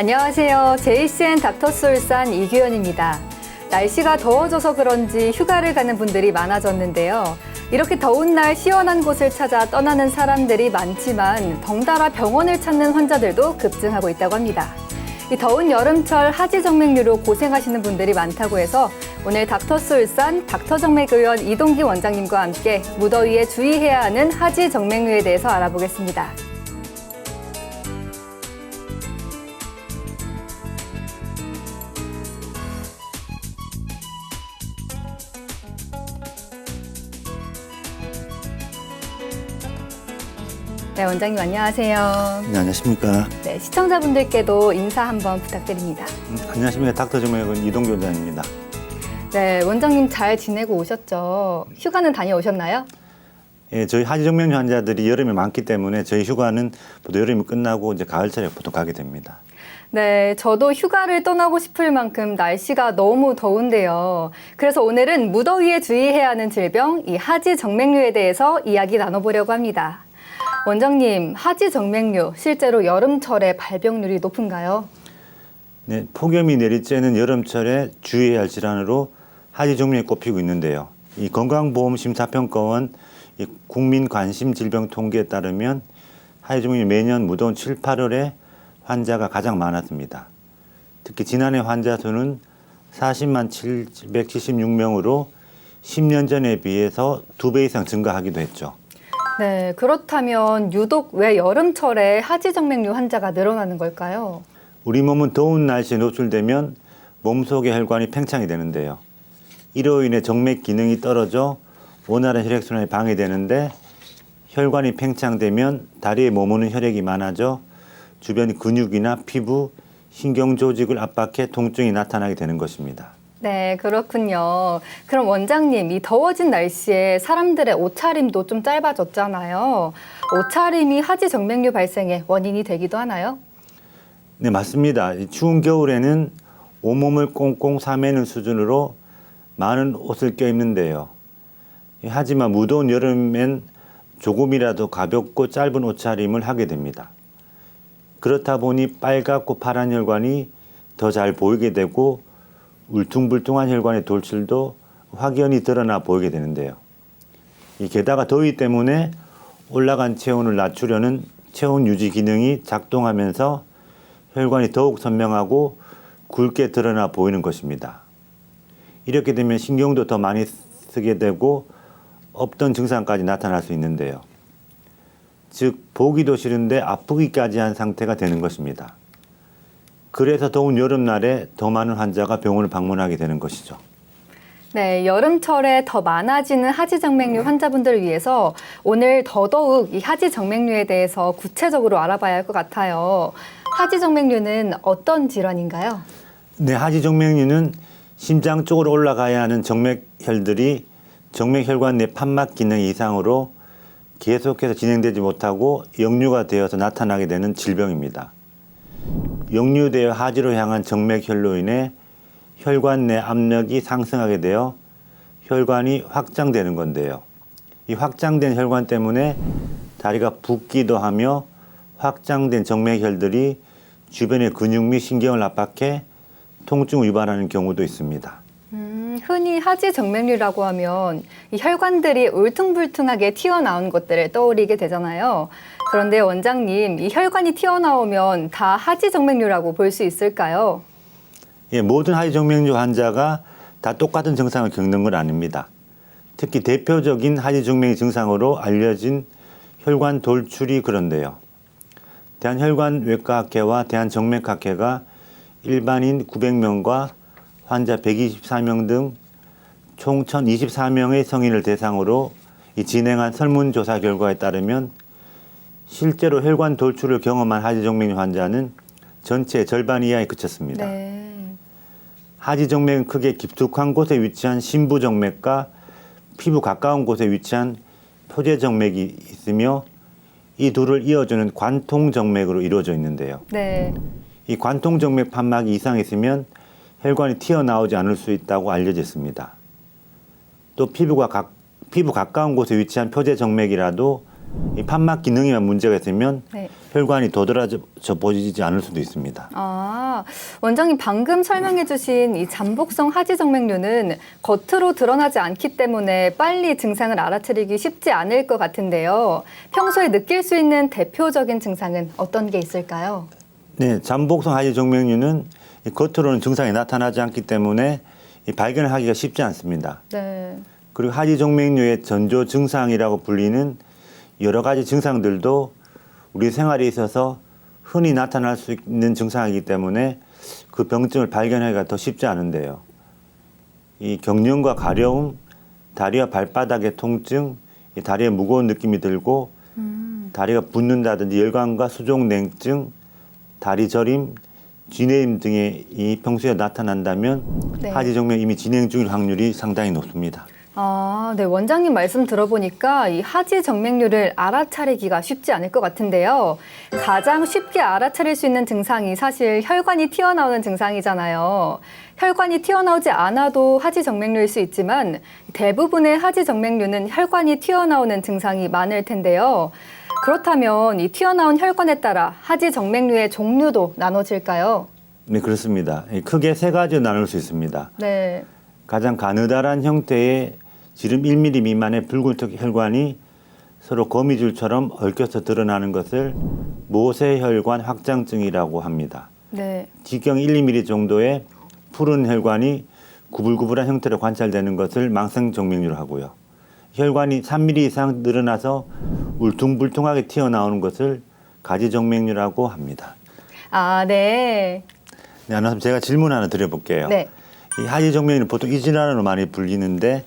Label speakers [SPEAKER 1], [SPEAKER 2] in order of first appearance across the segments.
[SPEAKER 1] 안녕하세요. JCN 닥터스울산 이규현입니다. 날씨가 더워져서 그런지 휴가를 가는 분들이 많아졌는데요. 이렇게 더운 날 시원한 곳을 찾아 떠나는 사람들이 많지만 덩달아 병원을 찾는 환자들도 급증하고 있다고 합니다. 이 더운 여름철 하지정맥류로 고생하시는 분들이 많다고 해서 오늘 닥터스울산 닥터정맥의원 이동기 원장님과 함께 무더위에 주의해야 하는 하지정맥류에 대해서 알아보겠습니다. 네, 원장님 안녕하세요.
[SPEAKER 2] 네, 안녕하십니까.
[SPEAKER 1] 네, 시청자분들께도 인사 한번 부탁드립니다.
[SPEAKER 2] 안녕하십니까. 닥터정맥의원 이동기 원장입니다.
[SPEAKER 1] 네, 원장님 잘 지내고 오셨죠? 휴가는 다녀오셨나요?
[SPEAKER 2] 예, 저희 하지정맥류 환자들이 여름에 많기 때문에 저희 휴가는 보통 여름이 끝나고 이제 가을철에 보통 가게 됩니다.
[SPEAKER 1] 네, 저도 휴가를 떠나고 싶을 만큼 날씨가 너무 더운데요. 그래서 오늘은 무더위에 주의해야 하는 질병, 이 하지정맥류에 대해서 이야기 나눠보려고 합니다. 원장님, 하지정맥류 실제로 여름철에 발병률이 높은가요?
[SPEAKER 2] 네, 폭염이 내리쬐는 여름철에 주의해야 할 질환으로 하지정맥이 꼽히고 있는데요. 이 건강보험심사평가원 이 국민관심질병통계에 따르면 하지정맥이 매년 무더운 7, 8월에 환자가 가장 많았습니다. 특히 지난해 환자 수는 40만 776명으로 10년 전에 비해서 2배 이상 증가하기도 했죠.
[SPEAKER 1] 네, 그렇다면 유독 왜 여름철에 하지정맥류 환자가 늘어나는 걸까요?
[SPEAKER 2] 우리 몸은 더운 날씨에 노출되면 몸속의 혈관이 팽창이 되는데요. 이로 인해 정맥 기능이 떨어져 원활한 혈액순환이 방해되는데 혈관이 팽창되면 다리에 머무는 혈액이 많아져 주변 근육이나 피부, 신경 조직을 압박해 통증이 나타나게 되는 것입니다.
[SPEAKER 1] 네, 그렇군요. 그럼 원장님, 이 더워진 날씨에 사람들의 옷차림도 좀 짧아졌잖아요. 옷차림이 하지정맥류 발생의 원인이 되기도 하나요?
[SPEAKER 2] 네, 맞습니다. 이 추운 겨울에는 온몸을 꽁꽁 싸매는 수준으로 많은 옷을 껴입는데요. 하지만 무더운 여름엔 조금이라도 가볍고 짧은 옷차림을 하게 됩니다. 그렇다 보니 빨갛고 파란 혈관이 더 잘 보이게 되고 울퉁불퉁한 혈관의 돌출도 확연히 드러나 보이게 되는데요. 게다가 더위 때문에 올라간 체온을 낮추려는 체온 유지 기능이 작동하면서 혈관이 더욱 선명하고 굵게 드러나 보이는 것입니다. 이렇게 되면 신경도 더 많이 쓰게 되고 없던 증상까지 나타날 수 있는데요. 즉 보기도 싫은데 아프기까지 한 상태가 되는 것입니다. 그래서 더운 여름날에 더 많은 환자가 병원을 방문하게 되는 것이죠.
[SPEAKER 1] 네, 여름철에 더 많아지는 하지정맥류 환자분들을 위해서 오늘 더더욱 이 하지정맥류에 대해서 구체적으로 알아봐야 할 것 같아요. 하지정맥류는 어떤 질환인가요?
[SPEAKER 2] 네, 하지정맥류는 심장 쪽으로 올라가야 하는 정맥혈들이 정맥혈관 내 판막 기능 이상으로 계속해서 진행되지 못하고 역류가 되어서 나타나게 되는 질병입니다. 역류되어 하지로 향한 정맥혈로 인해 혈관 내 압력이 상승하게 되어 혈관이 확장되는 건데요. 이 확장된 혈관 때문에 다리가 붓기도 하며 확장된 정맥혈들이 주변의 근육 및 신경을 압박해 통증을 유발하는 경우도 있습니다.
[SPEAKER 1] 흔히 하지정맥류라고 하면 이 혈관들이 울퉁불퉁하게 튀어나온 것들을 떠올리게 되잖아요. 그런데 원장님, 이 혈관이 튀어나오면 다 하지정맥류라고 볼 수 있을까요?
[SPEAKER 2] 예, 모든 하지정맥류 환자가 다 똑같은 증상을 겪는 건 아닙니다. 특히 대표적인 하지정맥류 증상으로 알려진 혈관 돌출이 그런데요. 대한혈관외과학회와 대한정맥학회가 일반인 900명과 환자 124명 등 총 1,024명의 성인을 대상으로 진행한 설문조사 결과에 따르면 실제로 혈관 돌출을 경험한 하지정맥류 환자는 전체의 절반 이하에 그쳤습니다.
[SPEAKER 1] 네.
[SPEAKER 2] 하지정맥은 크게 깊숙한 곳에 위치한 심부정맥과 피부 가까운 곳에 위치한 표제정맥이 있으며 이 둘을 이어주는 관통정맥으로 이루어져 있는데요.
[SPEAKER 1] 네.
[SPEAKER 2] 이 관통정맥 판막이 이상했으면 혈관이 튀어나오지 않을 수 있다고 알려져 있습니다. 또 피부 가까운 곳에 위치한 표제정맥이라도 이 판막 기능에만 문제가 있으면
[SPEAKER 1] 네.
[SPEAKER 2] 혈관이 도드라져 보이지 않을 수도 있습니다.
[SPEAKER 1] 아, 원장님 방금 설명해 주신 이 잠복성 하지정맥류는 겉으로 드러나지 않기 때문에 빨리 증상을 알아차리기 쉽지 않을 것 같은데요. 평소에 느낄 수 있는 대표적인 증상은 어떤 게 있을까요?
[SPEAKER 2] 네, 잠복성 하지정맥류는 이 겉으로는 증상이 나타나지 않기 때문에 이 발견을 하기가 쉽지 않습니다.
[SPEAKER 1] 네.
[SPEAKER 2] 그리고 하지정맥류의 전조 증상이라고 불리는 여러 가지 증상들도 우리 생활에 있어서 흔히 나타날 수 있는 증상이기 때문에 그 병증을 발견하기가 더 쉽지 않은데요. 이 경련과 가려움, 다리와 발바닥의 통증, 이 다리에 무거운 느낌이 들고 다리가 붓는다든지 열감과 수족냉증, 다리 저림, 쥐내림 등의 이 평소에 나타난다면
[SPEAKER 1] 네.
[SPEAKER 2] 하지정맥 이미 진행 중일 확률이 상당히 높습니다.
[SPEAKER 1] 아, 네. 원장님 말씀 들어보니까 이 하지정맥류를 알아차리기가 쉽지 않을 것 같은데요. 가장 쉽게 알아차릴 수 있는 증상이 사실 혈관이 튀어나오는 증상이잖아요. 혈관이 튀어나오지 않아도 하지정맥류일 수 있지만 대부분의 하지정맥류는 혈관이 튀어나오는 증상이 많을 텐데요. 그렇다면 이 튀어나온 혈관에 따라 하지정맥류의 종류도 나눠질까요?
[SPEAKER 2] 네, 그렇습니다. 크게 세 가지로 나눌 수 있습니다.
[SPEAKER 1] 네.
[SPEAKER 2] 가장 가느다란 형태의 지름 1mm 미만의 붉은 혈관이 서로 거미줄처럼 얽혀서 드러나는 것을 모세혈관 확장증이라고 합니다.
[SPEAKER 1] 네.
[SPEAKER 2] 직경 1, 2mm 정도의 푸른 혈관이 구불구불한 형태로 관찰되는 것을 망성정맥류로 하고요. 혈관이 3mm 이상 늘어나서 울퉁불퉁하게 튀어나오는 것을 가지정맥류라고 합니다.
[SPEAKER 1] 아, 네.
[SPEAKER 2] 네, 아나운서 제가 질문 하나 드려볼게요.
[SPEAKER 1] 네.
[SPEAKER 2] 이 하지정맥류는 보통 이 질환으로 많이 불리는데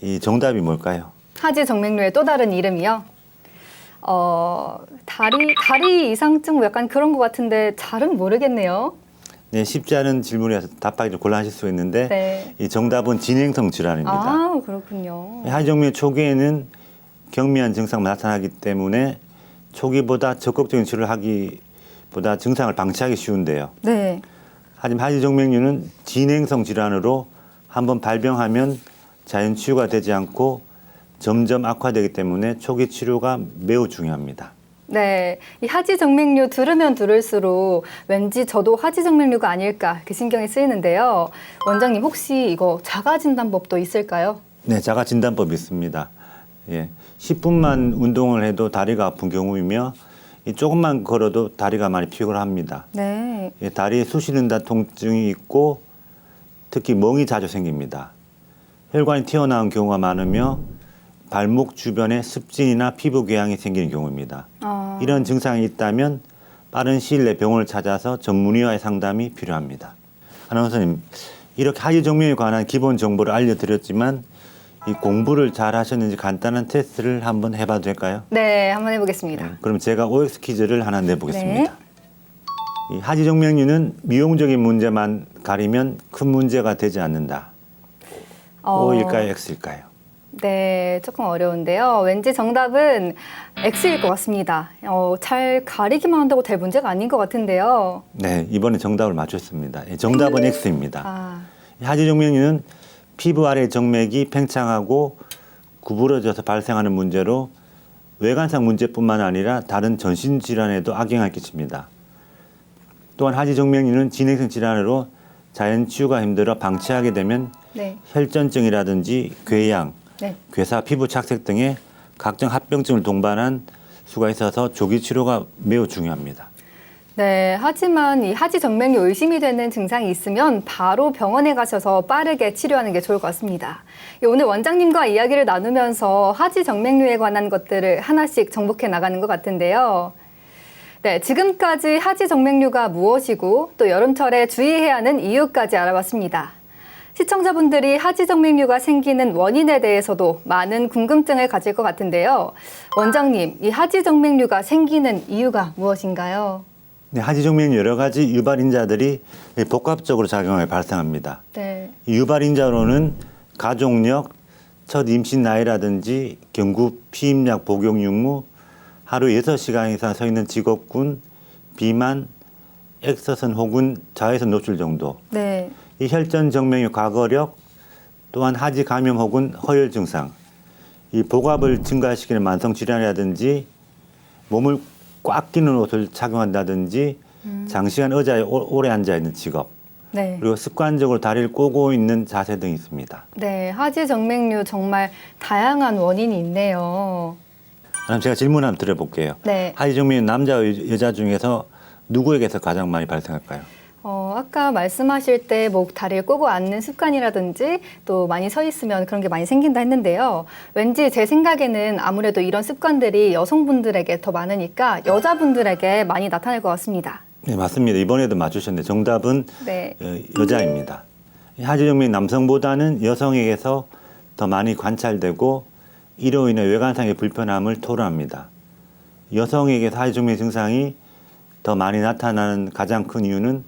[SPEAKER 2] 이 정답이 뭘까요?
[SPEAKER 1] 하지정맥류의 또 다른 이름이요? 다리 이상증 뭐 약간 그런 것 같은데 잘은 모르겠네요.
[SPEAKER 2] 네, 쉽지 않은 질문이라서 답하기 좀 곤란하실 수 있는데
[SPEAKER 1] 네.
[SPEAKER 2] 이 정답은 진행성 질환입니다.
[SPEAKER 1] 아, 그렇군요.
[SPEAKER 2] 하지정맥류 초기에는 경미한 증상만 나타나기 때문에 초기보다 적극적인 치료를 하기보다 증상을 방치하기 쉬운데요.
[SPEAKER 1] 네.
[SPEAKER 2] 하지만 하지정맥류는 진행성 질환으로 한번 발병하면 자연 치유가 되지 않고 점점 악화되기 때문에 초기 치료가 매우 중요합니다.
[SPEAKER 1] 네. 이 하지정맥류 들으면 들을수록 왠지 저도 하지정맥류가 아닐까 이렇게 신경이 쓰이는데요. 원장님 혹시 이거 자가진단법도 있을까요?
[SPEAKER 2] 네, 자가진단법이 있습니다. 예, 10분만 운동을 해도 다리가 아픈 경우이며 조금만 걸어도 다리가 많이 피곤합니다.
[SPEAKER 1] 네.
[SPEAKER 2] 예, 다리에 쑤시는다 통증이 있고 특히 멍이 자주 생깁니다. 혈관이 튀어나온 경우가 많으며 발목 주변에 습진이나 피부 궤양이 생기는 경우입니다.
[SPEAKER 1] 아,
[SPEAKER 2] 이런 증상이 있다면 빠른 시일 내 병원을 찾아서 전문의와의 상담이 필요합니다. 아나운서님, 이렇게 하지정맥에 관한 기본 정보를 알려드렸지만 이 공부를 잘 하셨는지 간단한 테스트를 한번 해봐도 될까요?
[SPEAKER 1] 네, 한번 해보겠습니다.
[SPEAKER 2] 네, 그럼 제가 OX 퀴즈를 하나 내보겠습니다.
[SPEAKER 1] 네.
[SPEAKER 2] 이 하지정맥류는 미용적인 문제만 가리면 큰 문제가 되지 않는다. O일까요, X일까요?
[SPEAKER 1] 네, 조금 어려운데요. 왠지 정답은 X일 것 같습니다. 잘 가리기만 한다고 될 문제가 아닌 것 같은데요.
[SPEAKER 2] 네, 이번에 정답을 맞췄습니다. 정답은 X입니다.
[SPEAKER 1] 아,
[SPEAKER 2] 하지정맥류는 피부 아래 정맥이 팽창하고 구부러져서 발생하는 문제로 외관상 문제뿐만 아니라 다른 전신 질환에도 악영향을 끼칩니다. 또한 하지정맥류는 진행성 질환으로 자연 치유가 힘들어 방치하게 되면
[SPEAKER 1] 네.
[SPEAKER 2] 혈전증이라든지 궤양,
[SPEAKER 1] 네.
[SPEAKER 2] 괴사, 피부 착색 등의 각종 합병증을 동반한 수가 있어서 조기 치료가 매우 중요합니다.
[SPEAKER 1] 네, 하지만 이 하지정맥류 의심이 되는 증상이 있으면 바로 병원에 가셔서 빠르게 치료하는 게 좋을 것 같습니다. 오늘 원장님과 이야기를 나누면서 하지정맥류에 관한 것들을 하나씩 정복해 나가는 것 같은데요. 네, 지금까지 하지정맥류가 무엇이고 또 여름철에 주의해야 하는 이유까지 알아봤습니다. 시청자분들이 하지정맥류가 생기는 원인에 대해서도 많은 궁금증을 가질 것 같은데요. 원장님, 이 하지정맥류가 생기는 이유가 무엇인가요?
[SPEAKER 2] 네, 하지정맥류 여러 가지 유발인자들이 복합적으로 작용하여 발생합니다.
[SPEAKER 1] 네.
[SPEAKER 2] 이 유발인자로는 가족력, 첫 임신 나이라든지 경구 피임약 복용 유무, 하루 6시간 이상 서 있는 직업군, 비만, 액서선 혹은 자외선 노출 정도,
[SPEAKER 1] 네.
[SPEAKER 2] 이 혈전 정맥류 과거력, 또한 하지 감염 혹은 허혈 증상, 이 복압을 증가시키는 만성 질환이라든지 몸을 꽉 끼는 옷을 착용한다든지 장시간 의자에 오래 앉아 있는 직업
[SPEAKER 1] 네.
[SPEAKER 2] 그리고 습관적으로 다리를 꼬고 있는 자세 등이 있습니다.
[SPEAKER 1] 네, 하지정맥류 정말 다양한 원인이 있네요.
[SPEAKER 2] 그럼 제가 질문 한번 드려볼게요.
[SPEAKER 1] 네.
[SPEAKER 2] 하지정맥류 남자와 여자 중에서 누구에게서 가장 많이 발생할까요?
[SPEAKER 1] 아까 말씀하실 때 뭐 다리를 꼬고 앉는 습관이라든지 또 많이 서 있으면 그런 게 많이 생긴다 했는데요. 왠지 제 생각에는 아무래도 이런 습관들이 여성분들에게 더 많으니까 여자분들에게 많이 나타날 것 같습니다.
[SPEAKER 2] 네, 맞습니다. 이번에도 맞추셨는데 정답은
[SPEAKER 1] 네.
[SPEAKER 2] 여자입니다. 하지정맥 남성보다는 여성에게서 더 많이 관찰되고 이로 인해 외관상의 불편함을 토로합니다. 여성에게서 하지정맥 증상이 더 많이 나타나는 가장 큰 이유는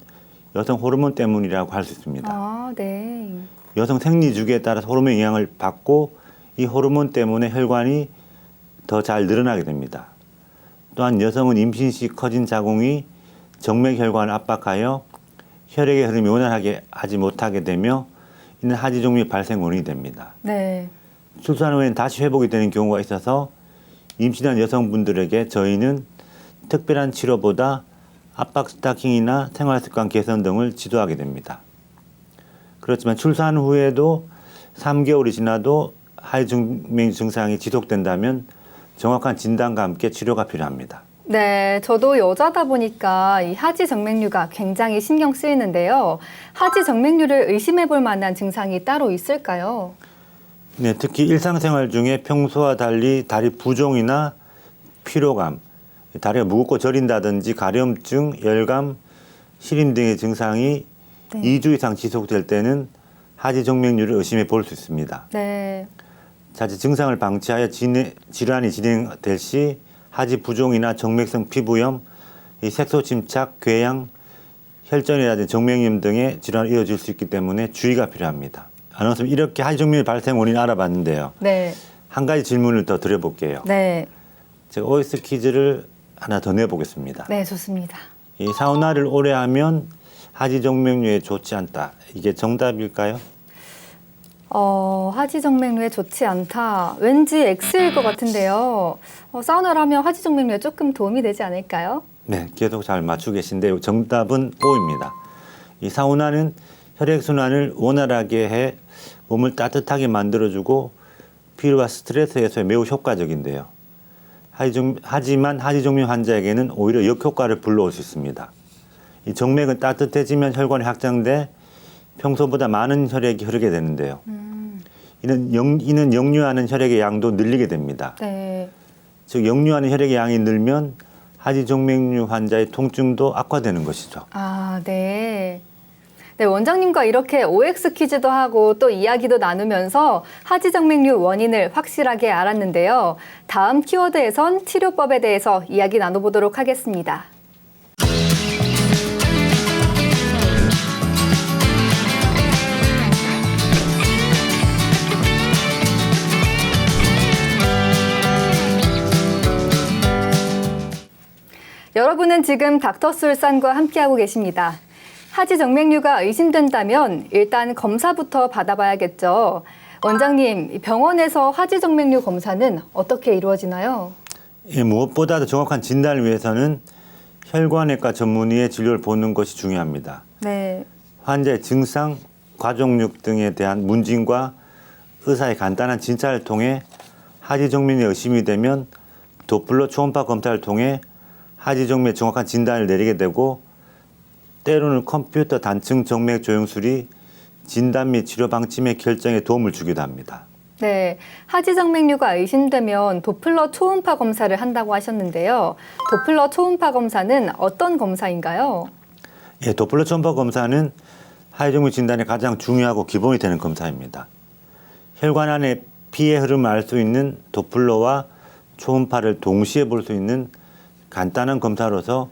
[SPEAKER 2] 여성 호르몬 때문이라고 할 수 있습니다.
[SPEAKER 1] 아, 네.
[SPEAKER 2] 여성 생리 주기에 따라서 호르몬 영향을 받고 이 호르몬 때문에 혈관이 더 잘 늘어나게 됩니다. 또한 여성은 임신 시 커진 자궁이 정맥 혈관을 압박하여 혈액의 흐름이 원활하게 하지 못하게 되며 이는 하지정맥 발생 원인이 됩니다.
[SPEAKER 1] 네.
[SPEAKER 2] 출산 후에는 다시 회복이 되는 경우가 있어서 임신한 여성분들에게 저희는 특별한 치료보다 압박 스타킹이나 생활습관 개선 등을 지도하게 됩니다. 그렇지만 출산 후에도 3개월이 지나도 하지정맥 증상이 지속된다면 정확한 진단과 함께 치료가 필요합니다.
[SPEAKER 1] 네, 저도 여자다 보니까 이 하지정맥류가 굉장히 신경 쓰이는데요. 하지정맥류를 의심해 볼 만한 증상이 따로 있을까요?
[SPEAKER 2] 네, 특히 일상생활 중에 평소와 달리 다리 부종이나 피로감, 다리가 무겁고 저린다든지 가려움증, 열감, 시림 등의 증상이
[SPEAKER 1] 네.
[SPEAKER 2] 2주 이상 지속될 때는 하지정맥류를 의심해 볼 수 있습니다.
[SPEAKER 1] 네.
[SPEAKER 2] 자칫 증상을 방치하여 질환이 진행될 시 하지 부종이나 정맥성 피부염, 이 색소 침착, 궤양, 혈전이라든지 정맥염 등의 질환이 이어질 수 있기 때문에 주의가 필요합니다. 아나운서님 이렇게 하지정맥 발생 원인을 알아봤는데요.
[SPEAKER 1] 네.
[SPEAKER 2] 한 가지 질문을 더 드려볼게요.
[SPEAKER 1] 네.
[SPEAKER 2] 제가 OX 퀴즈를 하나 더 내보겠습니다.
[SPEAKER 1] 네, 좋습니다.
[SPEAKER 2] 이 사우나를 오래 하면 하지정맥류에 좋지 않다. 이게 정답일까요?
[SPEAKER 1] 하지정맥류에 좋지 않다. 왠지 X일 것 같은데요. 사우나를 하면 하지정맥류에 조금 도움이 되지 않을까요?
[SPEAKER 2] 네, 계속 잘 맞추고 계신데 정답은 O입니다. 이 사우나는 혈액순환을 원활하게 해 몸을 따뜻하게 만들어주고 피로와 스트레스 해소에 매우 효과적인데요. 하지만 하지정맥 환자에게는 오히려 역효과를 불러올 수 있습니다. 이 정맥은 따뜻해지면 혈관이 확장돼 평소보다 많은 혈액이 흐르게 되는데요. 이는 역류하는 혈액의 양도 늘리게 됩니다.
[SPEAKER 1] 네.
[SPEAKER 2] 즉 역류하는 혈액의 양이 늘면 하지정맥류 환자의 통증도 악화되는 것이죠.
[SPEAKER 1] 아, 네. 네, 원장님과 이렇게 OX 퀴즈도 하고 또 이야기도 나누면서 하지정맥류 원인을 확실하게 알았는데요. 다음 키워드에선 치료법에 대해서 이야기 나눠보도록 하겠습니다. 여러분은 지금 닥터술산과 함께하고 계십니다. 하지정맥류가 의심된다면 일단 검사부터 받아봐야겠죠. 원장님, 병원에서 하지정맥류 검사는 어떻게 이루어지나요?
[SPEAKER 2] 예, 무엇보다도 정확한 진단을 위해서는 혈관외과 전문의의 진료를 보는 것이 중요합니다.
[SPEAKER 1] 네.
[SPEAKER 2] 환자의 증상, 가족력 등에 대한 문진과 의사의 간단한 진찰을 통해 하지정맥류에 의심이 되면 도플러 초음파 검사를 통해 하지정맥 정확한 진단을 내리게 되고 때로는 컴퓨터 단층 정맥 조영술이 진단 및 치료 방침의 결정에 도움을 주기도 합니다.
[SPEAKER 1] 네, 하지정맥류가 의심되면 도플러 초음파 검사를 한다고 하셨는데요. 도플러 초음파 검사는 어떤 검사인가요?
[SPEAKER 2] 예, 도플러 초음파 검사는 하지정맥 진단에 가장 중요하고 기본이 되는 검사입니다. 혈관 안에 피의 흐름을 알 수 있는 도플러와 초음파를 동시에 볼 수 있는 간단한 검사로서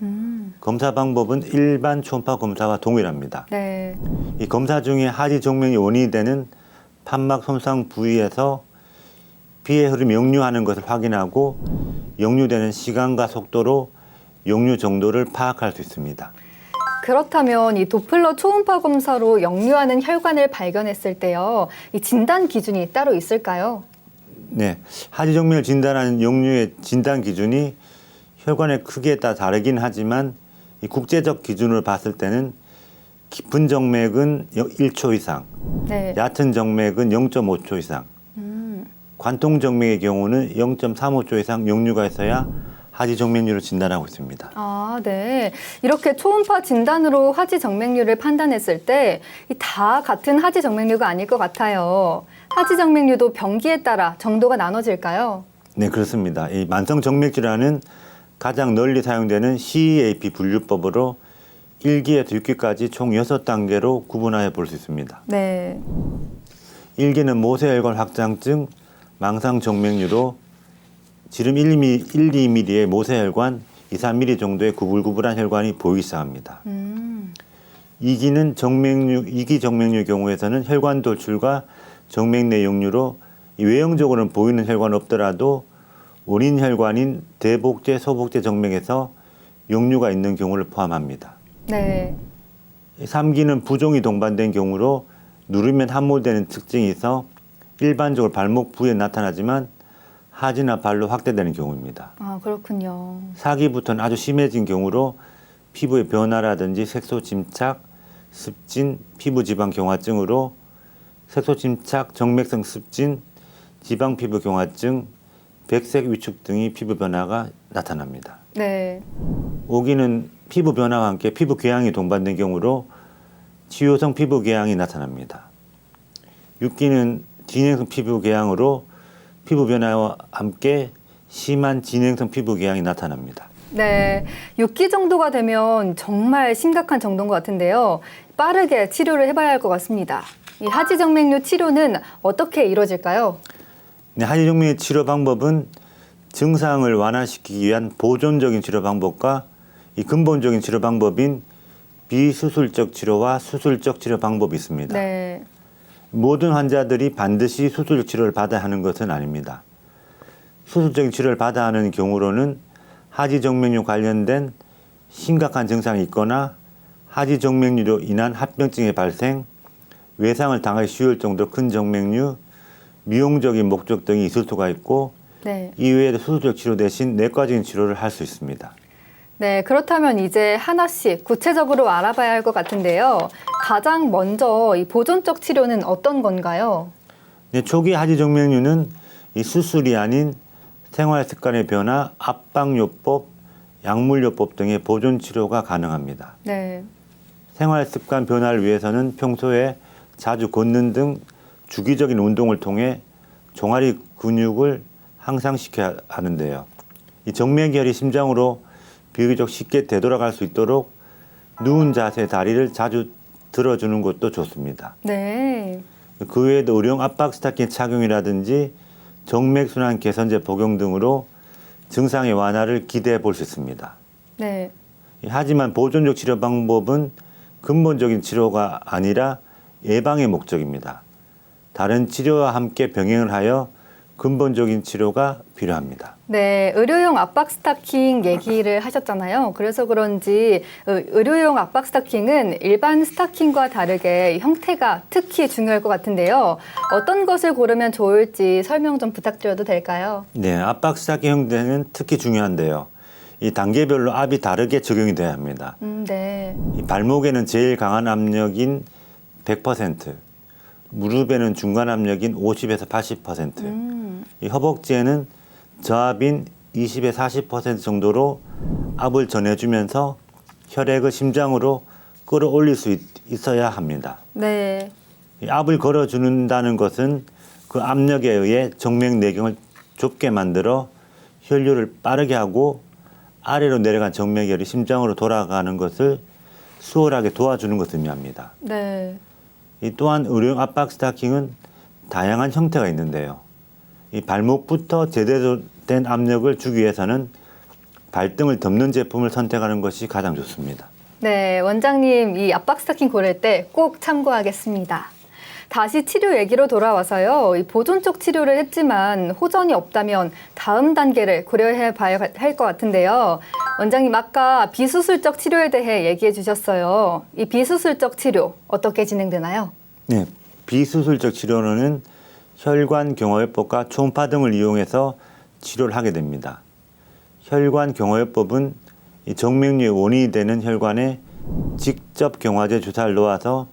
[SPEAKER 2] 검사 방법은 일반 초음파 검사와 동일합니다.
[SPEAKER 1] 네.
[SPEAKER 2] 이 검사 중에 하지정맥이 원인이 되는 판막 손상 부위에서 피의 흐름이 역류하는 것을 확인하고 역류되는 시간과 속도로 역류 정도를 파악할 수 있습니다.
[SPEAKER 1] 그렇다면 이 도플러 초음파 검사로 역류하는 혈관을 발견했을 때요, 이 진단 기준이 따로 있을까요?
[SPEAKER 2] 네, 하지정맥을 진단하는 용류의 진단 기준이 혈관의 크기에 따라 다르긴 하지만 이 국제적 기준으로 봤을 때는 깊은 정맥은 1초 이상,
[SPEAKER 1] 네.
[SPEAKER 2] 얕은 정맥은 0.5초 이상, 관통 정맥의 경우는 0.35초 이상 용류가 있어야 하지 정맥류를 진단하고 있습니다.
[SPEAKER 1] 아, 네. 이렇게 초음파 진단으로 하지 정맥류를 판단했을 때 다 같은 하지 정맥류가 아닐 것 같아요. 하지 정맥류도 병기에 따라 정도가 나눠질까요?
[SPEAKER 2] 네, 그렇습니다. 이 만성 정맥 질환은 가장 널리 사용되는 CEAP 분류법으로 1기에서 6기까지 총 6단계로 구분하여 볼 수 있습니다.
[SPEAKER 1] 네.
[SPEAKER 2] 1기는 모세혈관 확장증, 망상 정맥류로 지름 1, 2mm의 모세혈관, 2, 3mm 정도의 구불구불한 혈관이 보이기 시작합니다. 2기는 정맥류, 2기 정맥류 경우에서는 혈관 돌출과 정맥 내 용류로 외형적으로는 보이는 혈관 없더라도 원인 혈관인 대복제, 소복제 정맥에서 용류가 있는 경우를 포함합니다.
[SPEAKER 1] 네.
[SPEAKER 2] 3기는 부종이 동반된 경우로 누르면 함몰되는 특징이 있어 일반적으로 발목 부위에 나타나지만 하지나 발로 확대되는 경우입니다.
[SPEAKER 1] 아, 그렇군요.
[SPEAKER 2] 4기부터는 아주 심해진 경우로 피부의 변화라든지 색소 침착, 습진, 피부 지방 경화증으로 색소 침착, 정맥성 습진, 지방 피부 경화증, 백색 위축 등의 피부 변화가 나타납니다.
[SPEAKER 1] 네.
[SPEAKER 2] 5기는 피부 변화와 함께 피부 궤양이 동반된 경우로 치유성 피부 궤양이 나타납니다. 6기는 진행성 피부 궤양으로 피부 변화와 함께 심한 진행성 피부 궤양이 나타납니다.
[SPEAKER 1] 네. 6기 정도가 되면 정말 심각한 정도인 것 같은데요. 빠르게 치료를 해봐야 할 것 같습니다. 이 하지정맥류 치료는 어떻게 이루어질까요?
[SPEAKER 2] 네, 하지정맥 치료 방법은 증상을 완화시키기 위한 보존적인 치료 방법과 이 근본적인 치료 방법인 비수술적 치료와 수술적 치료 방법이 있습니다.
[SPEAKER 1] 네.
[SPEAKER 2] 모든 환자들이 반드시 수술 치료를 받아야 하는 것은 아닙니다. 수술적인 치료를 받아야 하는 경우로는 하지정맥류 관련된 심각한 증상이 있거나 하지정맥류로 인한 합병증의 발생, 외상을 당하기 쉬울 정도로 큰 정맥류, 미용적인 목적 등이 있을 수가 있고
[SPEAKER 1] 네.
[SPEAKER 2] 이외에도 수술적 치료 대신 내과적인 치료를 할 수 있습니다.
[SPEAKER 1] 네, 그렇다면 이제 하나씩 구체적으로 알아봐야 할 것 같은데요. 가장 먼저 이 보존적 치료는 어떤 건가요?
[SPEAKER 2] 네, 초기 하지정맥류는 이 수술이 아닌 생활 습관의 변화, 압박요법, 약물요법 등의 보존 치료가 가능합니다.
[SPEAKER 1] 네.
[SPEAKER 2] 생활 습관 변화를 위해서는 평소에 자주 걷는 등 주기적인 운동을 통해 종아리 근육을 향상시켜야 하는데요. 이 정맥혈이 심장으로 비교적 쉽게 되돌아갈 수 있도록 누운 자세 다리를 자주 들어주는 것도 좋습니다.
[SPEAKER 1] 네.
[SPEAKER 2] 그 외에도 의료용 압박 스타킹 착용이라든지 정맥순환 개선제 복용 등으로 증상의 완화를 기대해 볼 수 있습니다.
[SPEAKER 1] 네.
[SPEAKER 2] 하지만 보존적 치료 방법은 근본적인 치료가 아니라 예방의 목적입니다. 다른 치료와 함께 병행을 하여 근본적인 치료가 필요합니다.
[SPEAKER 1] 네, 의료용 압박 스타킹 얘기를 하셨잖아요. 그래서 그런지 의료용 압박 스타킹은 일반 스타킹과 다르게 형태가 특히 중요할 것 같은데요. 어떤 것을 고르면 좋을지 설명 좀 부탁드려도 될까요?
[SPEAKER 2] 네, 압박 스타킹 형태는 특히 중요한데요. 이 단계별로 압이 다르게 적용이 돼야 합니다.
[SPEAKER 1] 네.
[SPEAKER 2] 이 발목에는 제일 강한 압력인 100%, 무릎에는 중간 압력인 50에서 80%, 이 허벅지에는 저압인 20에서 40% 정도로 압을 전해주면서 혈액을 심장으로 끌어올릴 수 있어야 합니다.
[SPEAKER 1] 네.
[SPEAKER 2] 이 압을 걸어준다는 것은 그 압력에 의해 정맥 내경을 좁게 만들어 혈류를 빠르게 하고 아래로 내려간 정맥혈이 심장으로 돌아가는 것을 수월하게 도와주는 것을 의미합니다.
[SPEAKER 1] 네.
[SPEAKER 2] 이 또한 의료용 압박 스타킹은 다양한 형태가 있는데요. 이 발목부터 제대로 된 압력을 주기 위해서는 발등을 덮는 제품을 선택하는 것이 가장 좋습니다.
[SPEAKER 1] 네, 원장님 이 압박 스타킹 고를 때 꼭 참고하겠습니다. 다시 치료 얘기로 돌아와서요. 이 보존적 치료를 했지만 호전이 없다면 다음 단계를 고려해 봐야 할 것 같은데요. 원장님 아까 비수술적 치료에 대해 얘기해 주셨어요. 이 비수술적 치료 어떻게 진행되나요?
[SPEAKER 2] 네, 비수술적 치료는 혈관경화요법과 초음파 등을 이용해서 치료를 하게 됩니다. 혈관경화요법은 이 정맥류의 원인이 되는 혈관에 직접 경화제 주사를 놓아서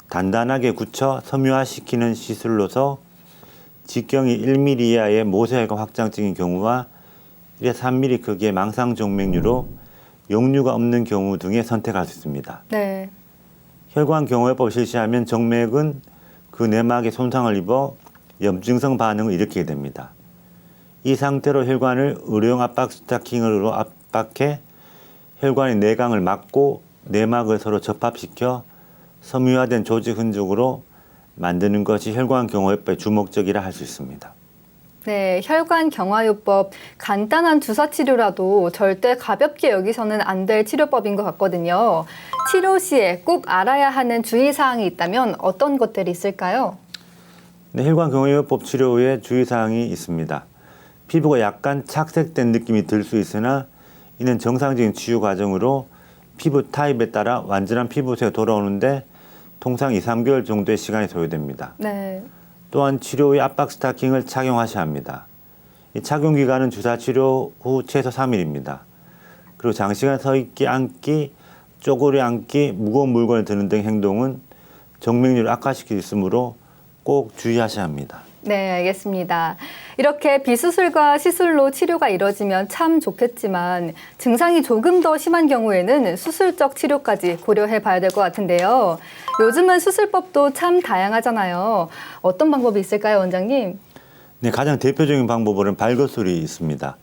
[SPEAKER 2] 단단하게 굳혀 섬유화시키는 시술로서 직경이 1mm 이하의 모세혈관 확장증인 경우와 1에서 3mm 크기의 망상정맥류로 역류가 없는 경우 등에 선택할 수 있습니다.
[SPEAKER 1] 네.
[SPEAKER 2] 혈관경화요법을 실시하면 정맥은 그 내막에 손상을 입어 염증성 반응을 일으키게 됩니다. 이 상태로 혈관을 의료용 압박 스타킹으로 압박해 혈관의 내강을 막고 내막을 서로 접합시켜 섬유화된 조직 흔적으로 만드는 것이 혈관경화요법의 주목적이라 할 수 있습니다.
[SPEAKER 1] 네, 혈관경화요법 간단한 주사 치료라도 절대 가볍게 여기서는 안 될 치료법인 것 같거든요. 치료 시에 꼭 알아야 하는 주의사항이 있다면 어떤 것들이 있을까요?
[SPEAKER 2] 네, 혈관경화요법 치료 후에 주의사항이 있습니다. 피부가 약간 착색된 느낌이 들 수 있으나 이는 정상적인 치유 과정으로 피부 타입에 따라 완전한 피부색이 돌아오는데 통상 2, 3개월 정도의 시간이 소요됩니다.
[SPEAKER 1] 네.
[SPEAKER 2] 또한 치료 후에 압박 스타킹을 착용하셔야 합니다. 이 착용 기간은 주사 치료 후 최소 3일입니다. 그리고 장시간 서 있기, 앉기, 쪼그려 앉기, 무거운 물건을 드는 등 행동은 정맥류를 악화시킬 수 있으므로 꼭 주의하셔야 합니다.
[SPEAKER 1] 네, 알겠습니다. 이렇게 비수술과 시술로 치료가 이뤄지면 참 좋겠지만 증상이 조금 더 심한 경우에는 수술적 치료까지 고려해 봐야 될 것 같은데요. 요즘은 수술법도 참 다양하잖아요. 어떤 방법이 있을까요, 원장님?
[SPEAKER 2] 네, 가장 대표적인 방법으로는 발거술이 있습니다.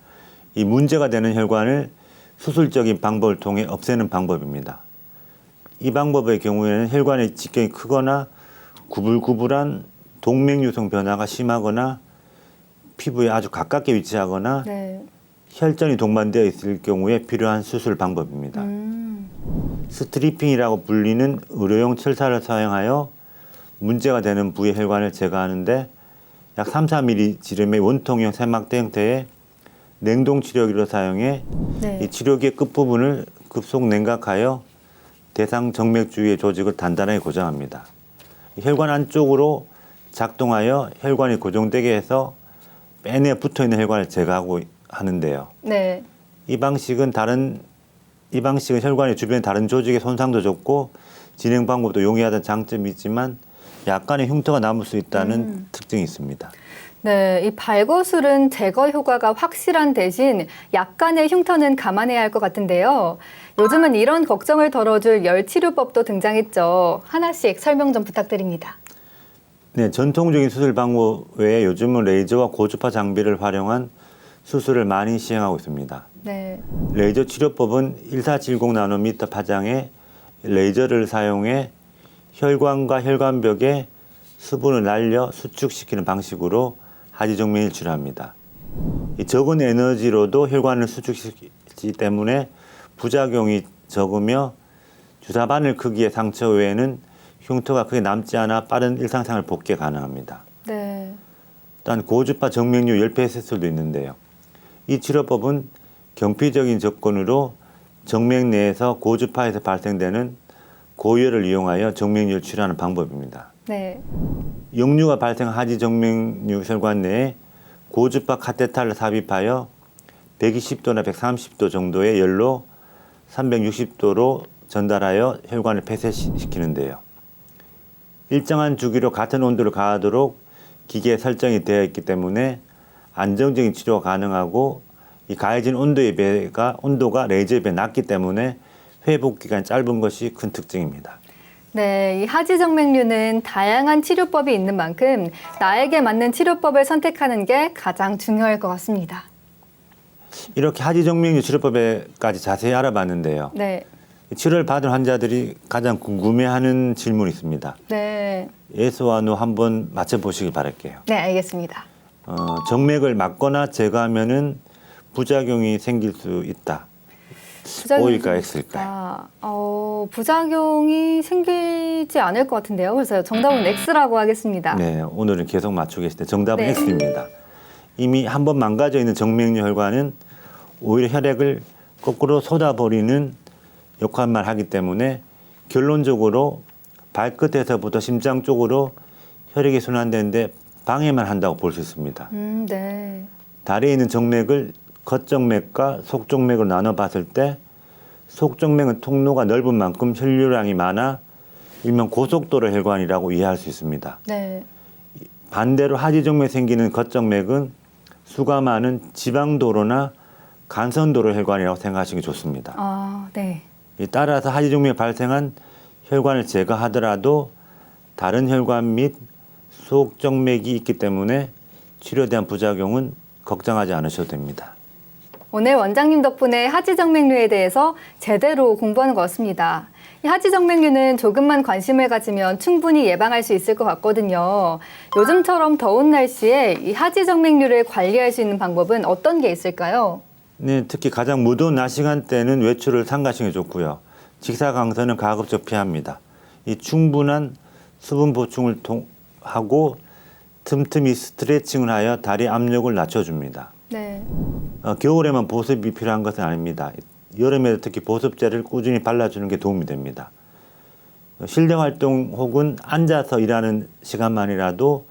[SPEAKER 2] 이 문제가 되는 혈관을 수술적인 방법을 통해 없애는 방법입니다. 이 방법의 경우에는 혈관의 직경이 크거나 구불구불한 동맥류성 변화가 심하거나 피부에 아주 가깝게 위치하거나
[SPEAKER 1] 네.
[SPEAKER 2] 혈전이 동반되어 있을 경우에 필요한 수술 방법입니다. 스트리핑이라고 불리는 의료용 철사를 사용하여 문제가 되는 부의 혈관을 제거하는데 약 3, 4mm 지름의 원통형 세막대 형태의 냉동 치료기로 사용해
[SPEAKER 1] 네.
[SPEAKER 2] 이 치료기의 끝부분을 급속 냉각하여 대상 정맥 주위의 조직을 단단하게 고정합니다. 혈관 안쪽으로 작동하여 혈관이 고정되게 해서 뺀에 붙어있는 혈관을 제거하고 하는데요.
[SPEAKER 1] 네.
[SPEAKER 2] 이 방식은 혈관의 주변 다른 조직의 손상도 적고 진행 방법도 용이하다는 장점이 있지만 약간의 흉터가 남을 수 있다는 특징이 있습니다.
[SPEAKER 1] 네, 이 발거술은 제거 효과가 확실한 대신 약간의 흉터는 감안해야 할 것 같은데요. 요즘은 이런 걱정을 덜어줄 열치료법도 등장했죠. 하나씩 설명 좀 부탁드립니다.
[SPEAKER 2] 네, 전통적인 수술 방법 외에 요즘은 레이저와 고주파 장비를 활용한 수술을 많이 시행하고 있습니다.
[SPEAKER 1] 네.
[SPEAKER 2] 레이저 치료법은 1470 나노미터 파장의 레이저를 사용해 혈관과 혈관벽에 수분을 날려 수축시키는 방식으로 하지정맥을 치료합니다. 이 적은 에너지로도 혈관을 수축시키기 때문에 부작용이 적으며 주사 바늘 크기의 상처 외에는 흉터가 크게 남지 않아 빠른 일상생활 복귀 가능합니다.
[SPEAKER 1] 네.
[SPEAKER 2] 또한 고주파 정맥류 열폐 세술도 있는데요. 이 치료법은 경피적인 조건으로 정맥 내에서 고주파에서 발생되는 고열을 이용하여 정맥류를 치료하는 방법입니다.
[SPEAKER 1] 네.
[SPEAKER 2] 역류가 발생한 하지 정맥류 혈관 내에 고주파 카테터를 삽입하여 120도나 130도 정도의 열로 360도로 전달하여 혈관을 폐쇄시키는데요. 일정한 주기로 같은 온도를 가하도록 기계에 설정이 되어 있기 때문에 안정적인 치료가 가능하고 이 가해진 온도가 레이저에 비해 낮기 때문에 회복 기간이 짧은 것이 큰 특징입니다.
[SPEAKER 1] 네, 이 하지정맥류는 다양한 치료법이 있는 만큼 나에게 맞는 치료법을 선택하는 게 가장 중요할 것 같습니다.
[SPEAKER 2] 이렇게 하지정맥류 치료법에까지 자세히 알아봤는데요.
[SPEAKER 1] 네.
[SPEAKER 2] 치료를 받은 환자들이 가장 궁금해하는 질문이 있습니다.
[SPEAKER 1] 네.
[SPEAKER 2] 예스와 노 한번 맞춰보시길 바랄게요.
[SPEAKER 1] 네, 알겠습니다.
[SPEAKER 2] 정맥을 막거나 제거하면은 부작용이 생길 수 있다. O일까 X일까?
[SPEAKER 1] 부작용이 생기지 않을 것 같은데요. 그래서 정답은 X라고 하겠습니다.
[SPEAKER 2] 네, 오늘은 계속 맞추고 계실 때 정답은
[SPEAKER 1] 네.
[SPEAKER 2] X입니다. 이미 한번 망가져 있는 정맥류 혈관은 오히려 혈액을 거꾸로 쏟아버리는 역할만 하기 때문에 결론적으로 발끝에서부터 심장 쪽으로 혈액이 순환되는데 방해만 한다고 볼 수 있습니다.
[SPEAKER 1] 네.
[SPEAKER 2] 다리에 있는 정맥을 겉정맥과 속정맥으로 나눠 봤을 때 속정맥은 통로가 넓은 만큼 혈류량이 많아 일명 고속도로 혈관이라고 이해할 수 있습니다.
[SPEAKER 1] 네.
[SPEAKER 2] 반대로 하지정맥 생기는 겉정맥은 수가 많은 지방도로나 간선도로 혈관이라고 생각하시는 게 좋습니다.
[SPEAKER 1] 아, 네.
[SPEAKER 2] 따라서 하지정맥에 발생한 혈관을 제거하더라도 다른 혈관 및 속정맥이 있기 때문에 치료에 대한 부작용은 걱정하지 않으셔도 됩니다.
[SPEAKER 1] 오늘 원장님 덕분에 하지정맥류에 대해서 제대로 공부하는 것 같습니다. 이 하지정맥류는 조금만 관심을 가지면 충분히 예방할 수 있을 것 같거든요. 요즘처럼 더운 날씨에 이 하지정맥류를 관리할 수 있는 방법은 어떤 게 있을까요?
[SPEAKER 2] 네, 특히 가장 무더운 낮 시간대는 외출을 삼가시는 게 좋고요. 직사광선은 가급적 피합니다. 이 충분한 수분 보충을 하고 틈틈이 스트레칭을 하여 다리 압력을 낮춰줍니다.
[SPEAKER 1] 네.
[SPEAKER 2] 겨울에만 보습이 필요한 것은 아닙니다. 여름에도 특히 보습제를 꾸준히 발라주는 게 도움이 됩니다. 실내 활동 혹은 앉아서 일하는 시간만이라도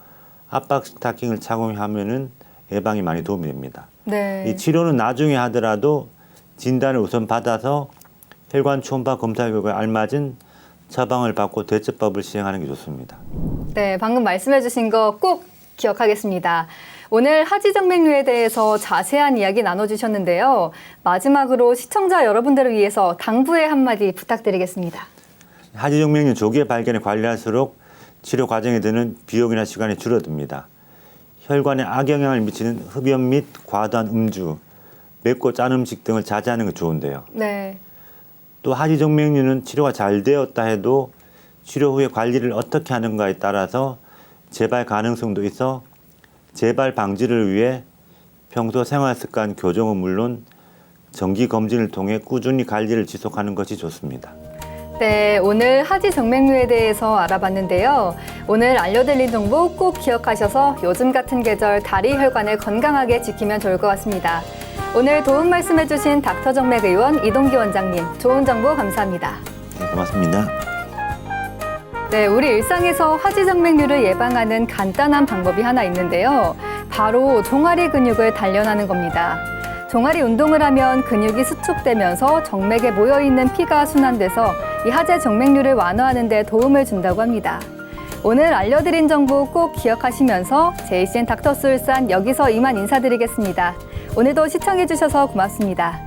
[SPEAKER 2] 압박 스타킹을 착용하면은 예방이 많이 도움이 됩니다.
[SPEAKER 1] 네.
[SPEAKER 2] 이 치료는 나중에 하더라도 진단을 우선 받아서 혈관 초음파 검사 결과에 알맞은 처방을 받고 대처법을 시행하는 게 좋습니다.
[SPEAKER 1] 네, 방금 말씀해 주신 거 꼭 기억하겠습니다. 오늘 하지정맥류에 대해서 자세한 이야기 나눠주셨는데요. 마지막으로 시청자 여러분들을 위해서 당부의 한마디 부탁드리겠습니다.
[SPEAKER 2] 하지정맥류 조기에 발견에 관리할수록 치료 과정에 드는 비용이나 시간이 줄어듭니다. 혈관에 악영향을 미치는 흡연 및 과도한 음주, 맵고 짠 음식 등을 자제하는 게 좋은데요.
[SPEAKER 1] 네.
[SPEAKER 2] 또 하지정맥류는 치료가 잘 되었다 해도 치료 후에 관리를 어떻게 하는가에 따라서 재발 가능성도 있어 재발 방지를 위해 평소 생활 습관 교정은 물론 정기 검진을 통해 꾸준히 관리를 지속하는 것이 좋습니다.
[SPEAKER 1] 네, 오늘 하지정맥류에 대해서 알아봤는데요. 오늘 알려드린 정보 꼭 기억하셔서 요즘 같은 계절 다리 혈관을 건강하게 지키면 좋을 것 같습니다. 오늘 도움 말씀해주신 닥터정맥의원 이동기 원장님, 좋은 정보 감사합니다.
[SPEAKER 2] 네, 고맙습니다.
[SPEAKER 1] 네, 우리 일상에서 하지정맥류를 예방하는 간단한 방법이 하나 있는데요. 바로 종아리 근육을 단련하는 겁니다. 종아리 운동을 하면 근육이 수축되면서 정맥에 모여있는 피가 순환돼서 이 하지정맥류를 완화하는 데 도움을 준다고 합니다. 오늘 알려드린 정보 꼭 기억하시면서 JCN 닥터스 울산 여기서 이만 인사드리겠습니다. 오늘도 시청해주셔서 고맙습니다.